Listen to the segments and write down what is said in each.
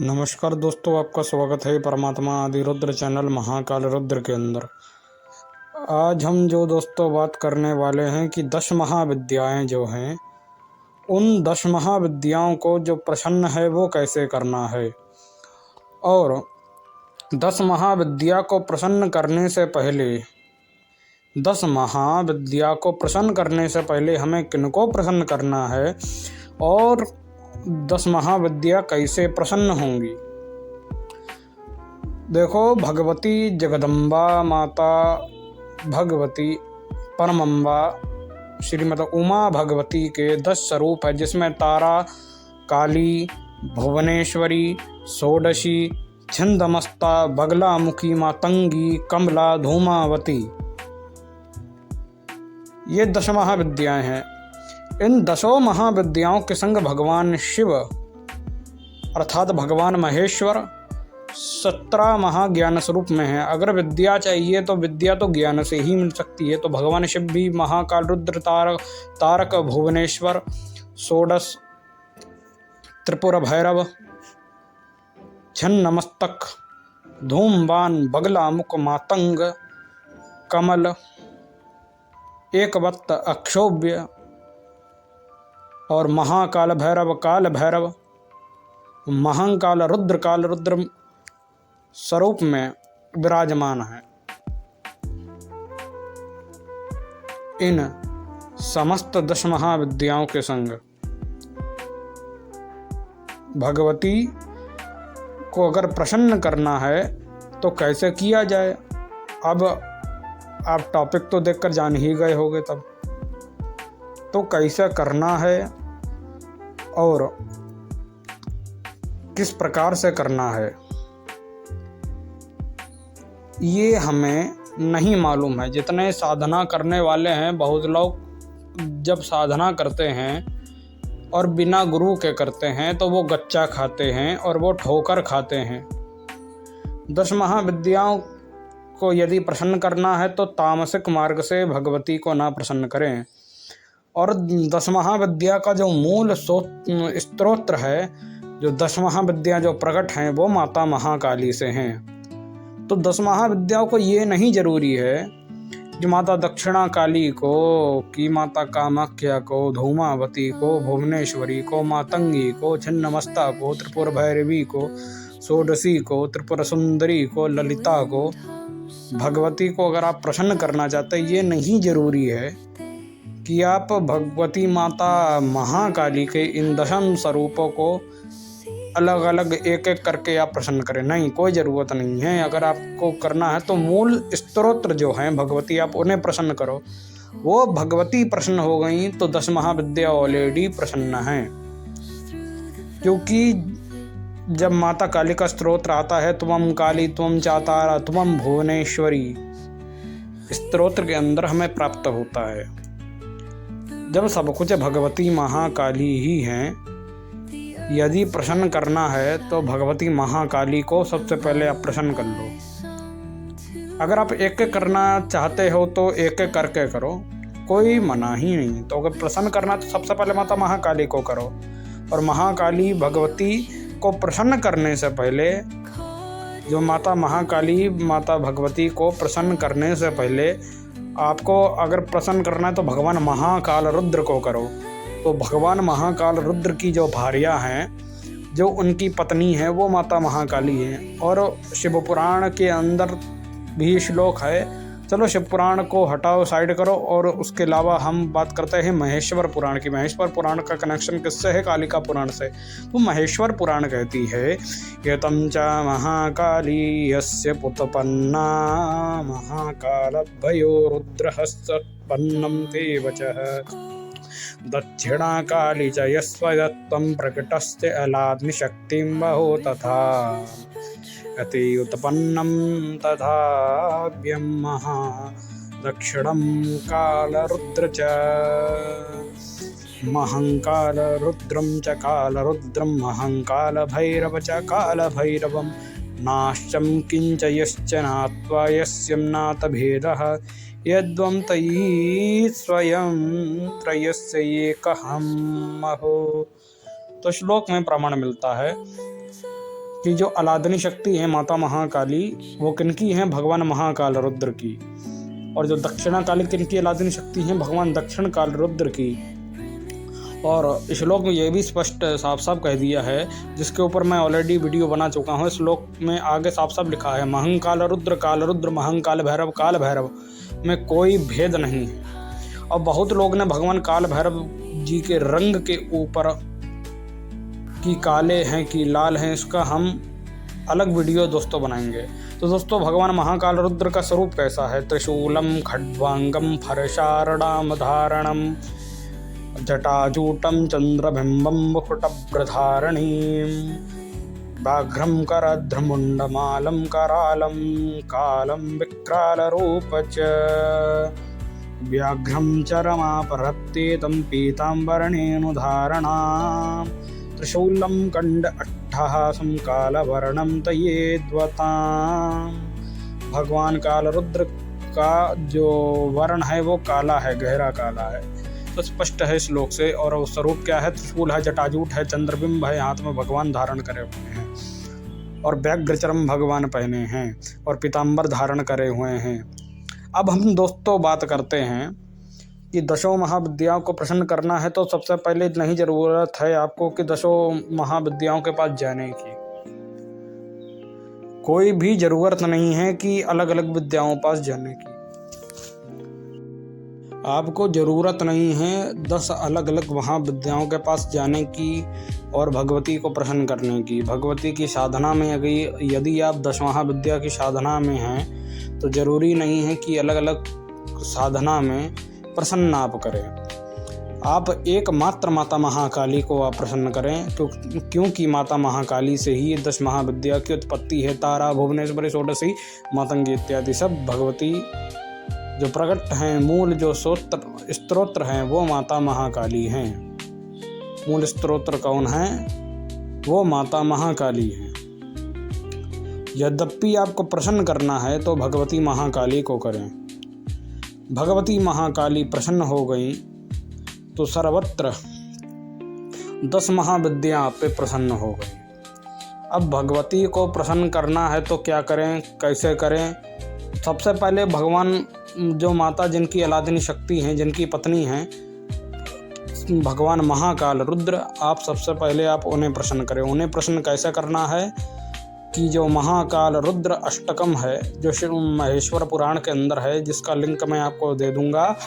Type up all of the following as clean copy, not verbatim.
नमस्कार दोस्तों, आपका स्वागत है परमात्मा आदि रुद्र चैनल महाकाल रुद्र के अंदर। आज हम जो दोस्तों बात करने वाले हैं कि 10 महाविद्याएं जो हैं, उन 10 महाविद्याओं को जो प्रसन्न है वो कैसे करना है। और 10 महाविद्या को प्रसन्न करने से पहले 10 महाविद्या को प्रसन्न करने से पहले हमें किनको प्रसन्न करना है और 10 महाविद्या कैसे प्रसन्न होंगी। देखो, भगवती जगदम्बा माता भगवती परमम्बा श्रीमती उमा भगवती के 10 स्वरूप है, जिसमें तारा, काली, भुवनेश्वरी, षोडशी, छिंदमस्ता, बगलामुखी, मातंगी, कमला, धूमावती, ये 10 महाविद्याएं हैं। इन 10 महाविद्याओं के संग भगवान शिव अर्थात भगवान महेश्वर 17 महाज्ञान स्वरूप में है। अगर विद्या चाहिए तो विद्या तो ज्ञान से ही मिल सकती है, तो भगवान शिव भी महाकाल रुद्र तारक भुवनेश्वर, षोडश, त्रिपुर भैरव, छिन्नमस्तक, धूमवान, बगलामुख, मातंग, कमल, एकवत्त, अक्षोभ्य और महाकाल भैरव, काल भैरव, महाकाल रुद्र स्वरूप में विराजमान है। इन समस्त 10 महाविद्याओं के संग भगवती को अगर प्रसन्न करना है तो कैसे किया जाए। अब आप टॉपिक तो देखकर जान ही गए होंगे, तब तो कैसे करना है और किस प्रकार से करना है ये हमें नहीं मालूम है। जितने साधना करने वाले हैं, बहुत लोग जब साधना करते हैं और बिना गुरु के करते हैं तो वो गच्चा खाते हैं और वो ठोकर खाते हैं। 10 महाविद्याओं को यदि प्रसन्न करना है तो तामसिक मार्ग से भगवती को ना प्रसन्न करें। और 10 महाविद्या का जो मूल स्तोत्र है, जो 10 महाविद्या जो प्रकट हैं, वो माता महाकाली से हैं। तो 10 महाविद्याओं को ये नहीं जरूरी है कि माता दक्षिणा काली को, कि माता कामाख्या को, धूमावती को, भुवनेश्वरी को, मातंगी को, छिन्नमस्ता को, त्रिपुर भैरवी को, षोडशी को, त्रिपुर सुंदरी को, ललिता को, भगवती को अगर आप प्रसन्न करना चाहते हैं, ये नहीं जरूरी है कि आप भगवती माता महाकाली के इन 10 स्वरूपों को अलग अलग एक एक करके आप प्रसन्न करें। नहीं, कोई ज़रूरत नहीं है। अगर आपको करना है तो मूल स्तोत्र जो हैं भगवती, आप उन्हें प्रसन्न करो। वो भगवती प्रसन्न हो गई तो 10 महाविद्या ऑलरेडी प्रसन्न हैं। क्योंकि जब माता काली का स्तोत्र आता है, त्वम काली त्वम चातारा त्वम भुवनेश्वरी, स्तोत्र के अंदर हमें प्राप्त होता है। जब सब कुछ भगवती महाकाली ही हैं, यदि प्रसन्न करना है तो भगवती महाकाली को सबसे पहले आप प्रसन्न कर लो। अगर आप एक एक करना चाहते हो तो एक एक करके करो, कोई मना ही नहीं। तो अगर प्रसन्न करना तो सबसे पहले माता महाकाली को करो। और महाकाली भगवती को प्रसन्न करने से पहले, जो माता महाकाली माता भगवती को प्रसन्न करने से पहले आपको अगर प्रसन्न करना है तो भगवान महाकाल रुद्र को करो। तो भगवान महाकाल रुद्र की जो भार्या हैं, जो उनकी पत्नी है, वो माता महाकाली हैं। और शिव पुराण के अंदर भी श्लोक है। चलो शिव पुराण को हटाओ, साइड करो, और उसके अलावा हम बात करते हैं महेश्वर पुराण की। महेश्वर पुराण का कनेक्शन किससे है? कालिका पुराण से। तो महेश्वर पुराण कहती है, यतं च महाकाली यस्य पुतपन्ना महाकालभयो रुद्रहस्तपन्नं ते वचः दक्षिणा काली च यस्वदत्तं प्रकटस्य अलाद्निशक्तिं बहो तथा अति उत्पन्नं तथाव्यं महा दक्षिणं कालरुद्र च महंकालरुद्रं च कालरुद्रं महंकालभैरव च कालभैरवं नाश्चं किंच यश्च नात्वा यस्यं नाथ भेदः यद्वं तयि स्वयं त्रयस्य एकहम् महो। तो श्लोक में प्रमाण मिलता है कि जो अलादनी शक्ति है माता महाकाली, वो किनकी है? भगवान महाकाल रुद्र की। और जो दक्षिणाकाली किनकी अलादनी शक्ति है? भगवान दक्षिण काल रुद्र की। और श्लोक में ये भी स्पष्ट साफ साफ कह दिया है, जिसके ऊपर मैं ऑलरेडी वीडियो बना चुका हूँ। श्लोक में आगे साफ साफ लिखा है, महंकाल रुद्र महंकाल भैरव काल भैरव में कोई भेद नहीं है। और बहुत लोग ने भगवान काल भैरव जी के रंग के ऊपर कि काले हैं कि लाल हैं, इसका हम अलग वीडियो दोस्तों बनाएंगे। तो दोस्तों भगवान महाकाल रुद्र का स्वरूप कैसा है? त्रिशूलम खड्वांगम फरशारणाम धारणम जटाजूटम चंद्रबिंबम मुकुटभ्रधारणीं व्याघ्रम करध्रमुंडमालं करालं कालं विक्रालरूप च व्याघ्रम चरमापहृत्येतं पीताम्बरणेनुधारणां त्रिशूलं कंड अट्टहासं कालवर्णं तयेद्वतां। भगवान काल रुद्र का जो वर्ण है वो काला है, गहरा काला है, तो स्पष्ट है श्लोक से। और वो स्वरूप क्या है? त्रिशूल है, जटाजूट है, चंद्रबिंब है, हाथ में भगवान धारण करे हुए हैं, और व्याघ्रचरम भगवान पहने हैं, और पीताम्बर धारण करे हुए हैं। अब हम दोस्तों बात करते हैं कि दशों महाविद्याओं को प्रसन्न करना है, तो सबसे पहले नहीं जरूरत है आपको कि दशों महाविद्याओं के पास जाने की। कोई भी जरूरत नहीं है कि अलग अलग विद्याओं पास जाने की। आपको ज़रूरत नहीं है 10 अलग अलग महाविद्याओं के पास जाने की और भगवती को प्रसन्न करने की। भगवती की साधना में यदि आप 10 महाविद्या की साधना में हैं तो ज़रूरी नहीं है कि अलग अलग साधना में प्रसन्न आप करें। आप एकमात्र माता महाकाली को आप प्रसन्न करें, क्योंकि माता महाकाली से ही 10 महाविद्या की उत्पत्ति है। तारा, भुवनेश्वरी, षोडशी, मातंगी इत्यादि सब भगवती जो प्रकट हैं। मूल जो स्तोत्र हैं वो माता महाकाली हैं। मूल स्तोत्र कौन है? वो माता महाकाली हैं। यद्यपि आपको प्रसन्न करना है तो भगवती महाकाली को करें। भगवती महाकाली प्रसन्न हो गई तो सर्वत्र 10 महाविद्या आप पे प्रसन्न हो गई। अब भगवती को प्रसन्न करना है तो क्या करें, कैसे करें? सबसे पहले भगवान जो माता जिनकी अलादनी शक्ति हैं, जिनकी पत्नी हैं भगवान महाकाल रुद्र, आप सबसे पहले आप उन्हें प्रसन्न करें। उन्हें प्रसन्न कैसे करना है कि जो महाकाल रुद्र अष्टकम है, जो श्री महेश्वर पुराण के अंदर है, जिसका लिंक मैं आपको दे दूंगा,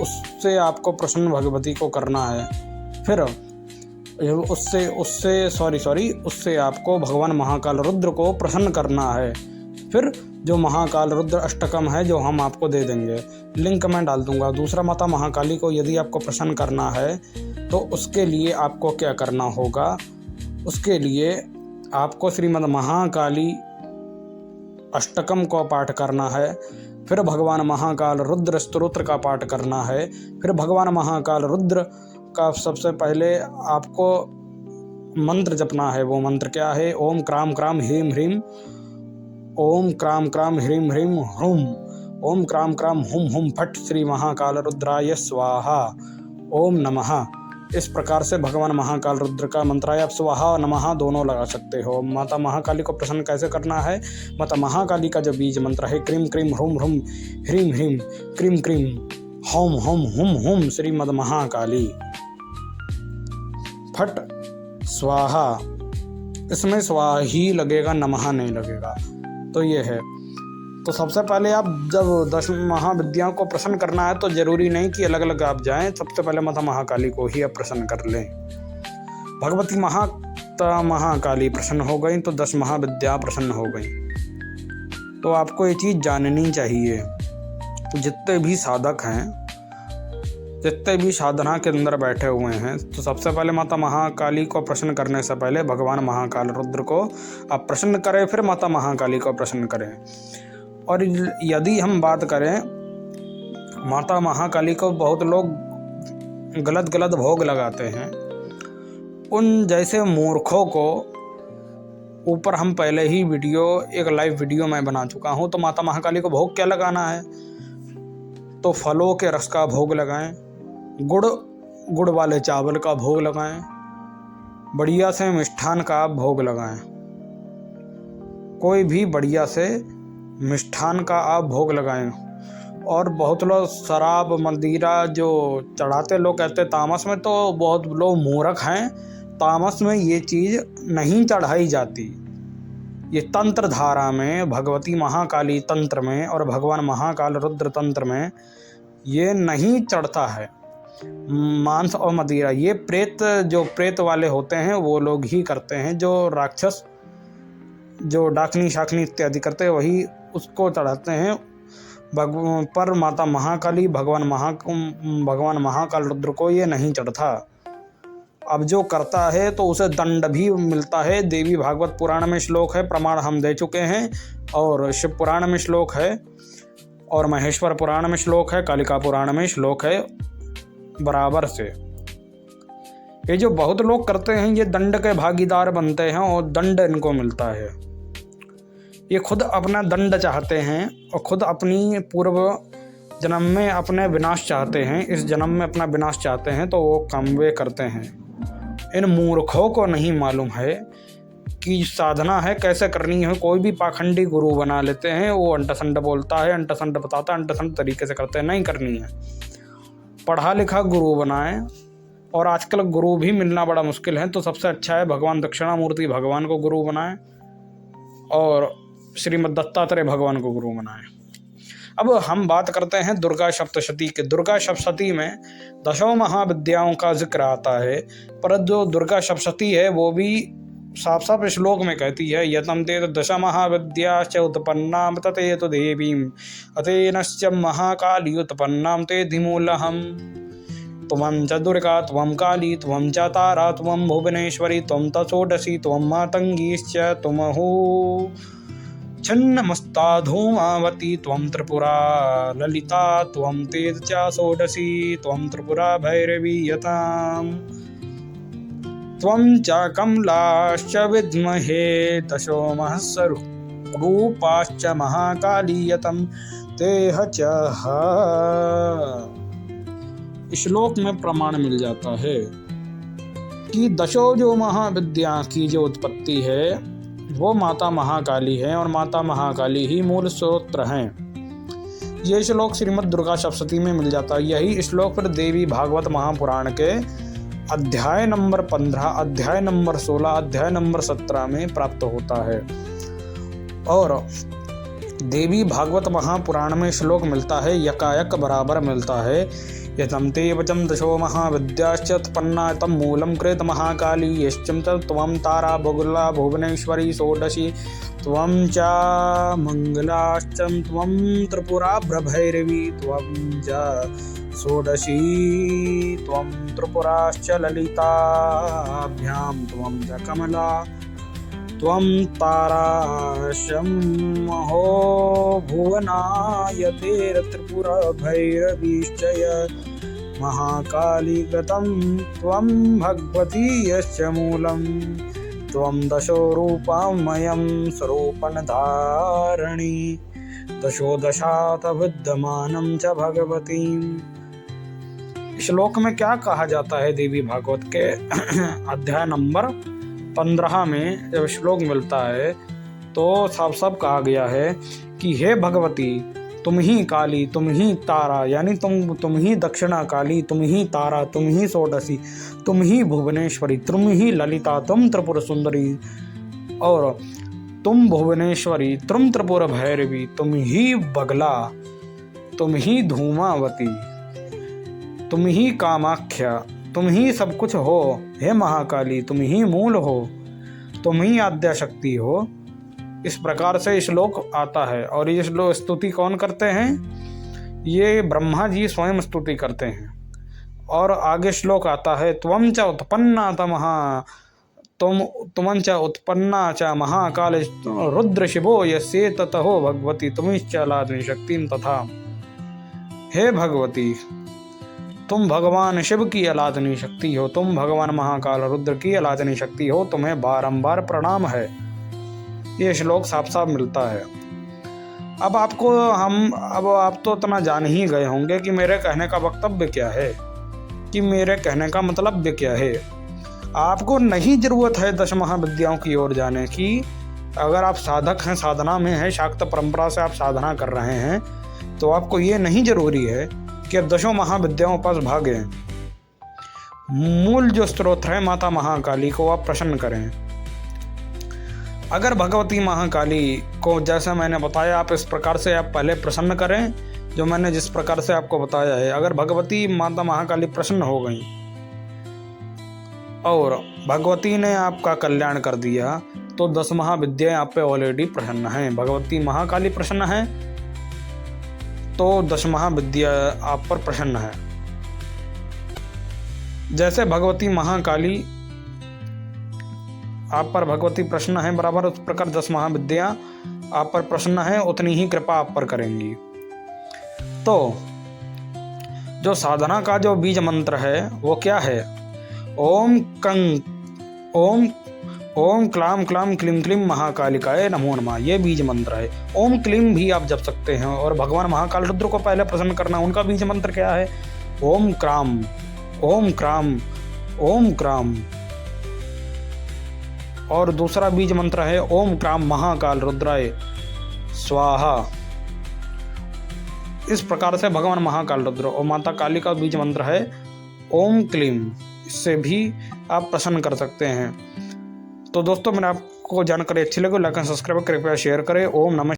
उससे आपको प्रसन्न भगवती को करना है। फिर उससे आपको भगवान महाकाल रुद्र को प्रसन्न करना है। फिर जो महाकाल रुद्र अष्टकम है जो हम आपको दे देंगे, लिंक मैं डाल दूंगा। दूसरा, माता महाकाली को यदि आपको प्रसन्न करना है तो उसके लिए आपको क्या करना होगा? उसके लिए आपको श्रीमद् महाकाली अष्टकम को पाठ करना है। फिर भगवान महाकाल रुद्र स्तोत्र का पाठ करना है। फिर भगवान महाकाल रुद्र का सबसे पहले आपको मंत्र जपना है। वो मंत्र क्या है? ओम क्राम क्राम ह्रीम ह्रीम, ओम क्राम क्राम ह्रीम ह्रीम ह्रूम, ओम क्राम क्राम हुम हुम फट श्री महाकाल रुद्राय स्वाहा, ओम नमः। इस प्रकार से भगवान महाकाल रुद्र का मंत्र है। आप स्वाहा और नमः दोनों लगा सकते हो। माता महाकाली को प्रसन्न कैसे करना है? माता महाकाली का जो बीज मंत्र है, क्रीम क्रीम ह्रूम ह्रूम ह्रीम ह्रीम क्रीम क्रीम होम होम हुम हुम श्रीमद् महाकाली फट स्वाहा। इसमें स्वाहा ही लगेगा, नमः नहीं लगेगा। तो ये है। तो सबसे पहले आप जब 10 महाविद्याओं को प्रसन्न करना है तो ज़रूरी नहीं कि अलग अलग आप जाएं। सबसे पहले माता महाकाली को ही आप प्रसन्न कर लें। भगवती माता महाकाली प्रसन्न हो गई तो 10 महाविद्या प्रसन्न हो गई। तो आपको ये चीज़ जाननी चाहिए। तो जितने भी साधक हैं, जितने भी साधना के अंदर बैठे हुए हैं, तो सबसे पहले माता महाकाली को प्रसन्न करने से पहले भगवान महाकाल रुद्र को आप प्रसन्न करें, फिर माता महाकाली को प्रसन्न करें। और यदि हम बात करें माता महाकाली को, बहुत लोग गलत भोग लगाते हैं। उन जैसे मूर्खों को ऊपर हम पहले ही एक लाइव वीडियो मैं बना चुका हूँ। तो माता महाकाली को भोग क्या लगाना है? तो फलों के रस का भोग लगाएं, गुड़ वाले चावल का भोग लगाएं, बढ़िया से मिष्ठान का भोग लगाएं। कोई भी बढ़िया से मिष्ठान का आप भोग लगाएं। और बहुत लोग शराब मदिरा जो चढ़ाते लोग कहते तामस में, तो बहुत लोग मूर्ख हैं। तामस में ये चीज़ नहीं चढ़ाई जाती। ये तंत्र धारा में, भगवती महाकाली तंत्र में और भगवान महाकाल रुद्र तंत्र में ये नहीं चढ़ता है मांस और मदिरा। ये प्रेत वाले होते हैं वो लोग ही करते हैं। जो राक्षस जो डाकनी शाकनी इत्यादि करते हैं वही उसको चढ़ाते हैं। पर माता महाकाली भगवान महाकाल रुद्र को ये नहीं चढ़ता। अब जो करता है तो उसे दंड भी मिलता है। देवी भागवत पुराण में श्लोक है, प्रमाण हम दे चुके हैं, और शिव पुराण में श्लोक है, और महेश्वर पुराण में श्लोक है, कालिका पुराण में श्लोक है बराबर से। ये जो बहुत लोग करते हैं ये दंड के भागीदार बनते हैं और दंड इनको मिलता है। ये खुद अपना दंड चाहते हैं और खुद अपनी पूर्व जन्म में अपने विनाश चाहते हैं, इस जन्म में अपना विनाश चाहते हैं, तो वो काम वे करते हैं। इन मूर्खों को नहीं मालूम है कि साधना है कैसे करनी है। कोई भी पाखंडी गुरु बना लेते हैं, वो अंटसंड बोलता है, अंटसंड बताता है, अंटसंड तरीके से करते हैं। नहीं करनी है, पढ़ा लिखा गुरु बनाएं। और आजकल गुरु भी मिलना बड़ा मुश्किल है, तो सबसे अच्छा है भगवान दक्षिणामूर्ति भगवान को गुरु बनाएं और श्रीमद् दत्तात्रेय भगवान को गुरु बनाएं। अब हम बात करते हैं दुर्गा सप्तशती के। दुर्गा सप्तशती में 10 महाविद्याओं का जिक्र आता है, पर जो दुर्गा सप्तशती है वो भी साफ साफ श्लोक में कहती है, यतं ते दश महाविद्याश्च उत्पन्नां तते तो देवीं अतेनश्च महाकाली उत्पन्नां ते धिमूलहम्। त्वं च दुर्गा त्वं काली त्वं च तारा त्वं भुवनेश्वरी त्वं च षोडशी त्वं मातङ्गीश्च त्वमहो छिन्नमस्ता धूमावती त्वं त्रिपुरा ललिता त्वं तेज च षोडशी त्वं त्रिपुरा भैरवी यताम् त्वं च कमलाश्च विद्महे दशो महस्वरूपाश्च महाकाली यतं तेह च। श्लोक में प्रमाण मिल जाता है कि 10 जो महाविद्या की जो उत्पत्ति है वो माता महाकाली है, और माता महाकाली ही मूल स्रोत हैं। ये श्लोक श्रीमद् दुर्गा सप्तशती में मिल जाता है। यही श्लोक फिर देवी भागवत महापुराण के अध्याय नंबर 15, अध्याय नंबर 16, अध्याय नंबर 17 में प्राप्त होता है। और देवी भागवत महापुराण में श्लोक मिलता है, यकायक बराबर मिलता है। यतं ते वचं दशो महाविद्याश्च उत्पन्ना तं मूलं कृत महाकाली यश्चं त्वं तारा भुगला भुवनेश्वरी षोडशी त्वं च मंगलाश्चं त्वं त्रिपुरा भैरवी त्वं च षोडशी त्वं त्रिपुराश्च ललिताभ्यां त्वं च कमला त्वं ताराशमहो भुवनायतेर्त्रिपुरा भैरवीश्च महाकाली कृतं त्वं भगवती यश्च मूलं त्वं दशो रूपमयं स्वरूपं धारणी दशो दशात विद्यमानं च भगवती। श्लोक में क्या कहा जाता है देवी भागवत के अध्याय नंबर 15 में जब श्लोक मिलता है तो साफ साफ कहा गया है कि हे भगवती तुम ही काली, तुम ही तारा, यानी तुम ही दक्षिणा काली, तुम ही तारा, तुम ही षोडशी, तुम ही भुवनेश्वरी, तुम ही ललिता, तुम त्रिपुर सुंदरी, और तुम भुवनेश्वरी, तुम त्रिपुर भैरवी, तुम ही बगला, तुम ही धूमावती, तुम ही कामाख्या, तुम ही सब कुछ हो। हे महाकाली तुम ही मूल हो, तुम ही आद्या शक्ति हो। इस प्रकार से श्लोक आता है। और ये श्लोक स्तुति कौन करते हैं? ये ब्रह्मा जी स्वयं स्तुति करते हैं। और आगे श्लोक आता है, त्वं च उत्पन्ना त्वं च उत्पन्ना च महाकाल रुद्र शिवो यस्ये ततहो भगवती तुमिश्च लादिनी शक्तिं तथा। हे भगवती तुम भगवान शिव की अलादनी शक्ति हो, तुम भगवान महाकाल रुद्र की अलादनी शक्ति हो, तुम्हें बारंबार प्रणाम है। ये श्लोक साफ साफ मिलता है। अब आप तो इतना जान ही गए होंगे कि मेरे कहने का वक्तव्य क्या है, कि मेरे कहने का मतलब क्या है। आपको नहीं जरूरत है 10 महाविद्याओं की ओर जाने की, अगर आप साधक हैं, साधना में हैं, शाक्त परंपरा से आप साधना कर रहे हैं, तो आपको ये नहीं जरूरी है कि आप 10 महाविद्याओं पास भागें। मूल जो स्रोत है माता महाकाली को आप प्रसन्न करें। अगर भगवती महाकाली को जैसा मैंने बताया आप इस प्रकार से आप पहले प्रसन्न करें, जो मैंने जिस प्रकार से आपको बताया है। अगर भगवती माता महाकाली प्रसन्न हो गई और भगवती ने आपका कल्याण कर दिया, तो 10 महाविद्याएं आप पे ऑलरेडी प्रसन्न हैं। भगवती महाकाली प्रसन्न है तो 10 महाविद्या आप पर प्रसन्न है। जैसे भगवती महाकाली आप पर भगवती प्रसन्न है, बराबर उस प्रकार 10 महाविद्या आप पर प्रसन्न है, उतनी ही कृपा आप पर करेंगी। तो जो साधना का जो बीज मंत्र है वो क्या है? ओम क्लाम क्लाम क्लीम क्लीम महाकालिकाय नमो नमः, ये बीज मंत्र है। ओम क्लीम भी आप जप सकते हैं। और भगवान महाकाल रुद्र को पहले प्रसन्न करना, उनका बीज मंत्र क्या है? ओम क्राम ओम क्राम ओम क्राम। और दूसरा बीज मंत्र है ओम क्राम महाकाल रुद्राय स्वाहा। इस प्रकार से भगवान महाकाल रुद्र और माता काली का बीज मंत्र है ओम क्लीम। इससे भी आप प्रसन्न कर सकते हैं। तो दोस्तों, मैंने आपको जानकारी अच्छी लगी, लाइक एंड सब्सक्राइब कृपया शेयर करें। ओम नमः।